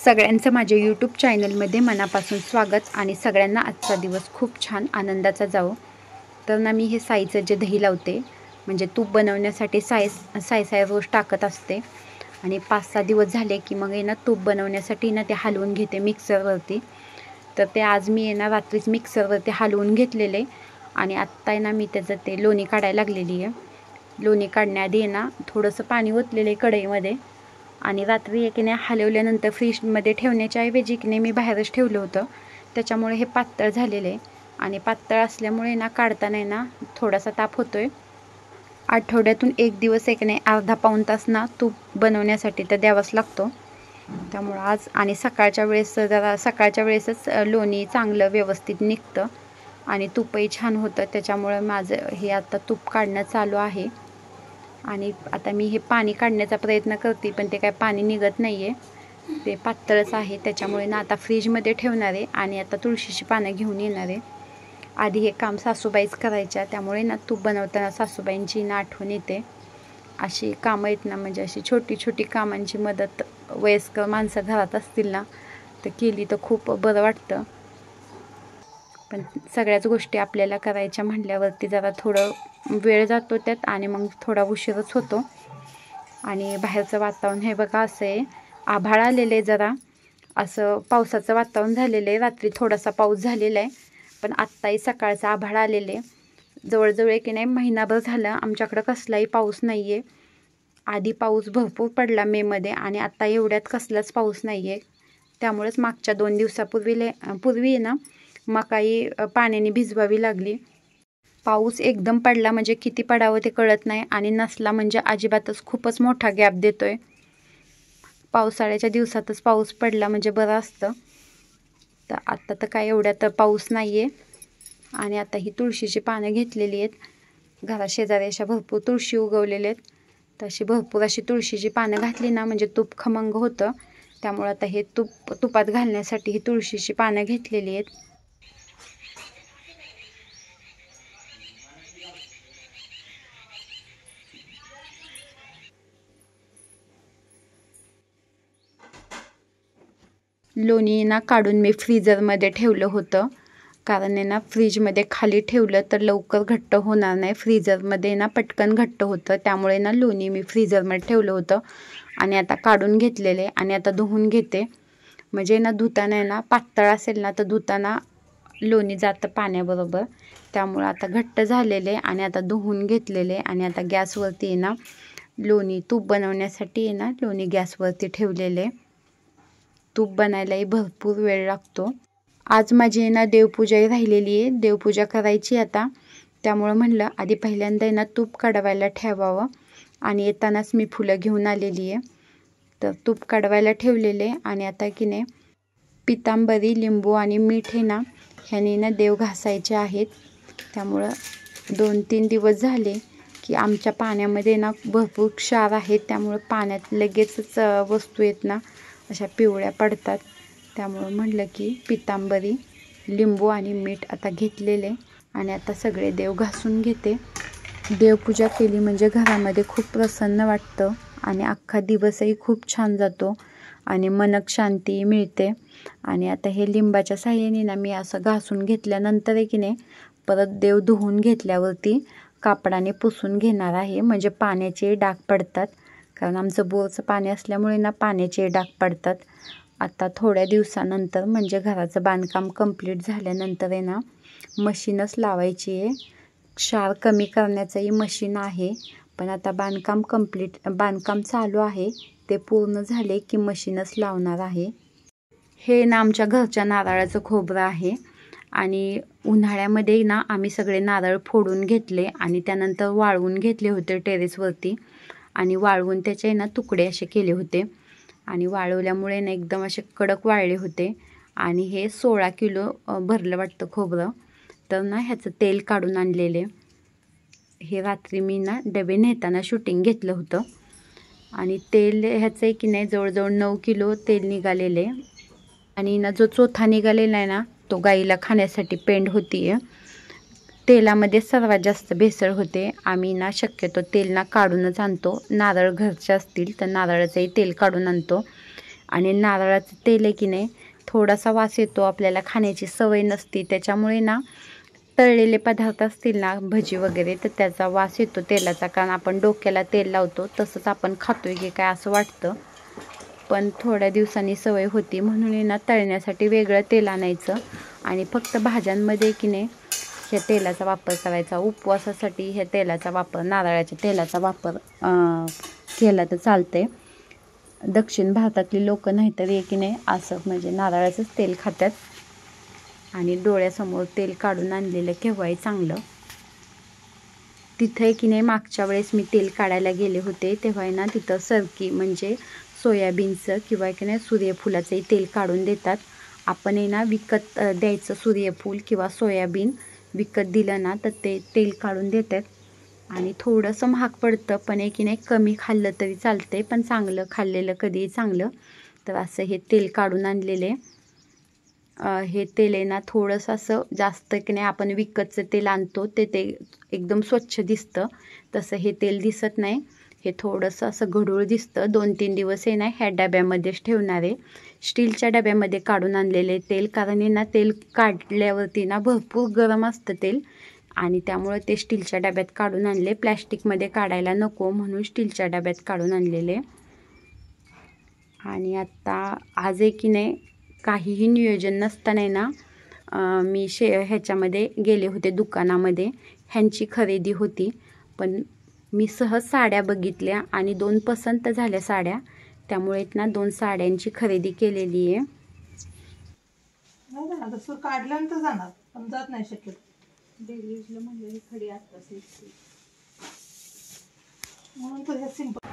सगळ्यांचं माझ्या यूट्यूब चॅनलमध्ये मनापासून स्वागत आणि सगळ्यांना आजचा दिवस खूप छान आनंदाचा जावो। तर ना मी हे साईचं जे दही लावते म्हणजे तूप बनवण्यासाठी साय रोज टाकत असते आणि 5-6 दिवस झाले की मग ना तूप बनवण्यासाठी ना ते हलवून घेते मिक्सरवरती। तर ते आज मी ना रात्रीच मिक्सरवरती हलवून घेतलेले आणि आत्ता ना मी त्याचं ते लोणी काढायला लागलेली आहे। लोणी काढण्याआधी ना थोडंसं पाणी ओतलेले कढईमध्ये आणि रात्री एकीने हलवल्यानंतर फ्रीजमध्ये ठेवण्याच्या ऐवजी की मी बाहेरच ठेवलं होतं, त्याच्यामुळे हे पातळ झालेले आणि पातळ असल्यामुळे ना काढताना ना थोडासा ताप होतोय। आठवड्यातून एक दिवस एकीने अर्धा पाऊण तास ना तूप बनवण्यासाठी तर द्यावाच लागतो। त्यामुळे आज आणि सकाळच्या वेळेसच लोणी चांगलं व्यवस्थित निघतं आणि तूपही छान होतं, त्याच्यामुळे माझं हे आता तूप काढणं चालू आहे। आणि आता मी हे पाणी काढण्याचा प्रयत्न करते पण ते काय पाणी निघत नाहीये, ते पातळच आहे। त्याच्यामुळे ना आता फ्रीजमध्ये ठेवणार आहे आणि आता तुळशीची पानं घेऊन येणार आहे। आधी हे काम सासूबाईच करायच्या, त्यामुळे ना तूप बनवताना सासूबाईंची ना आठवण येते। अशी कामं आहेत ना, म्हणजे अशी छोटी छोटी कामांची मदत वयस्कर माणसं घरात असतील ना तर केली तर खूप बरं वाटतं। पण सगळ्याच गोष्टी आपल्याला करायच्या म्हटल्यावरती जरा थोडं वेळ जातो त्यात आणि मग थोडा उशीरच होतो। आणि बाहेरचं वातावरण हे बघा असं आहे, आभाळ आलेलं आहे, जरा असं पावसाचं वातावरण झालेलं आहे। रात्री थोडासा पाऊस झालेला आहे पण आत्ताही सकाळचं आभाळ आलेलं आहे। जवळजवळ की नाही महिनाभर झालं आमच्याकडं कसलाही पाऊस नाही आहे। आधी पाऊस भरपूर पडला मेमध्ये आणि आता एवढ्यात कसलाच पाऊस नाही आहे। त्यामुळेच मागच्या 2 दिवसापूर्वी ना मकाई पाण्याने भिजवावी लागली। पाऊस एकदम पडला म्हणजे किती पडावं ते कळत नाही आणि नसला म्हणजे अजिबातच खूपच मोठा गॅप देतोय। पावसाळ्याच्या दिवसातच पाऊस पडला म्हणजे बरं असतं। तर आता तर काय एवढ्या तर पाऊस नाही आहे। आणि आता ही तुळशीची पानं घेतलेली आहेत, घराशेजारी अशा भरपूर तुळशी उगवलेले आहेत, तशी भरपूर अशी तुळशीची पानं घातली ना म्हणजे तूप खमंग होतं। त्यामुळे आता हे तुपात घालण्यासाठी ही तुळशीची पानं घेतलेली आहेत। लोणी ना काढून मी फ्रीजरमध्ये ठेवलं होतं, कारण ना फ्रीजमध्ये खाली ठेवलं तर लवकर घट्ट होणार नाही, फ्रीजरमध्ये ना पटकन घट्ट होतं। त्यामुळे ना लोणी मी फ्रीजरमध्ये ठेवलं होतं आणि आता काढून घेतलेले आणि आता धुवून घेते। म्हणजे ना धुताना ना पातळ असेल ना तर धुताना लोणी जातं पाण्याबरोबर, त्यामुळे आता घट्ट झालेले आणि आता धुवून घेतलेले आणि आता गॅसवरती ना लोणी तूप बनवण्यासाठी ना लोणी गॅसवरती ठेवलेले। तूप बनायलाही भरपूर वेळ लागतो। आज माझी ना देवपूजाही राहिलेली आहे, देवपूजा करायची आता, त्यामुळं म्हणलं आधी पहिल्यांदा ना तूप काढवायला ठेवावं आणि येतानाच मी फुलं घेऊन आलेली आहे। तर तूप काढवायला ठेवलेले आणि आता की नाही पितांबरी, लिंबू आणि मीठ आहे ना ह्याने ना देव घासायचे आहेत। त्यामुळं 2-3 दिवस झाले की आमच्या पाण्यामध्ये ना भरपूर क्षार आहेत, त्यामुळं पाण्यात लगेचच वस्तू आहेत ना अशा पिवळ्या पडतात। त्यामुळं म्हटलं की पितांबरी, लिंबू आणि मीठ आता घेतलेले आणि आता सगळे देव घासून घेते। देवपूजा केली म्हणजे घरामध्ये खूप प्रसन्न वाटतं आणि अख्खा दिवसही खूप छान जातो आणि मनक शांती मिळते। आणि आता हे लिंबाच्या साह्याने ना मी असं घासून घेतल्यानंतर आहे की नाही परत देव धुवून घेतल्यावरती कापडाने पुसून घेणार आहे, म्हणजे पाण्याचे डाग पडतात, कारण आमचं बोरचं पाणी असल्यामुळे ना पाण्याचे डाग पडतात। आता थोड्या दिवसानंतर म्हणजे घराचं बांधकाम कंप्लीट झाल्यानंतर आहे ना मशीनच लावायची आहे। क्षार कमी करण्याचंही मशीन आहे, पण आता बांधकाम चालू आहे, ते पूर्ण झाले की मशीनच लावणार आहे। हे ना आमच्या घरच्या नारळाचं खोबरं आहे आणि उन्हाळ्यामध्ये ना आम्ही सगळे नारळ फोडून घेतले आणि त्यानंतर वाळवून घेतले होते टेरेसवरती आणि वाळवून त्याचे ना तुकडे असे केले होते आणि वाळवल्यामुळे ना एकदम असे कडक वाळले होते। आणि हे 16 किलो भरलं वाटतं खोबरं। तर ना ह्याचं तेल काढून आणलेले, हे रात्री मी ना डबे नेताना शूटिंग घेतलं होतं आणि तेल ह्याचं की नाही जवळजवळ 9 किलो तेल निघालेले आणि ना जो चौथा निघालेला आहे ना तो गाईला खाण्यासाठी पेंड होती आहे। तेलामध्ये सर्वात जास्त भेसळ होते। आम्ही ना शक्यतो तेल ना काढूनच आणतो, नारळ घरचे असतील तर नारळाचंही तेल काढून आणतो। आणि नारळाचं तेल आहे की नाही थोडासा वास येतो, आपल्याला खाण्याची सवय नसते, त्याच्यामुळे ना तळलेले पदार्थ असतील ना भजी वगैरे तर त्याचा वास येतो तेलाचा, कारण आपण डोक्याला तेल लावतो तसंच आपण खातोय की काय असं वाटतं. पण थोड्या दिवसांनी सवय होती म्हणून ना तळण्यासाठी वेगळं तेल आणायचं आणि फक्त भाज्यांमध्ये की नाही ह्या तेलाचा वापर करायचा. उपवासासाठी ह्या तेलाचा वापर, नारळाच्या तेलाचा वापर केला तर चालते. दक्षिण भारतातली लोक नाहीतर की नाही असं म्हणजे नारळाचंच तेल खातात आणि डोळ्यासमोर तेल काढून आणलेलं केव्हाही चांगलं. तिथे की नाही मागच्या वेळेस मी तेल काढायला गेले होते तेव्हा ना तिथं सरकी म्हणजे सोयाबीनचं किंवा की नाही सूर्यफुलाचंही तेल काढून देतात. आपण ना विकत द्यायचं सूर्यफूल किंवा सोयाबीन विकत दिलं ना तर ते तेल काढून देतात आणि थोडंसं महाग पडतं, पण की नाही कमी खाल्लं तरी चालते, पण चांगलं खाल्लेलं कधीही चांगलं. तर असं हे तेल काढून आणलेले. हे तेल आहे ना थोडंसं असं जास्त की नाही आपण विकतचं तेल आणतो ते एकदम स्वच्छ दिसतं, तसं हे तेल दिसत नाही. हे थोडंसं असं गढूळ दिसतं. 2-3 दिवस आहे ना ह्या डब्यामध्येच ठेवणार आहे, स्टीलच्या डब्यामध्ये काढून आणलेले तेल, कारण आहे ना तेल काढल्यावरती ना भरपूर गरम असतं तेल आणि त्यामुळे ते स्टीलच्या डब्यात काढून आणले. प्लॅस्टिकमध्ये काढायला नको म्हणून स्टीलच्या डब्यात काढून आणलेले. आणि आता आज आहे की नाही काहीही नियोजन नसताना ना मी ह्याच्यामध्ये गेले होते दुकानामध्ये, ह्यांची खरेदी होती, पण मी सहज साड्या बघितल्या आणि 2 पसंत झाल्या साड्या, त्यामुळे ना 2 साड्यांची खरेदी केलेली आहे. काढल्यानंतर जाणार पण जात नाही शक्यतो. म्हणून तर हे सिंपल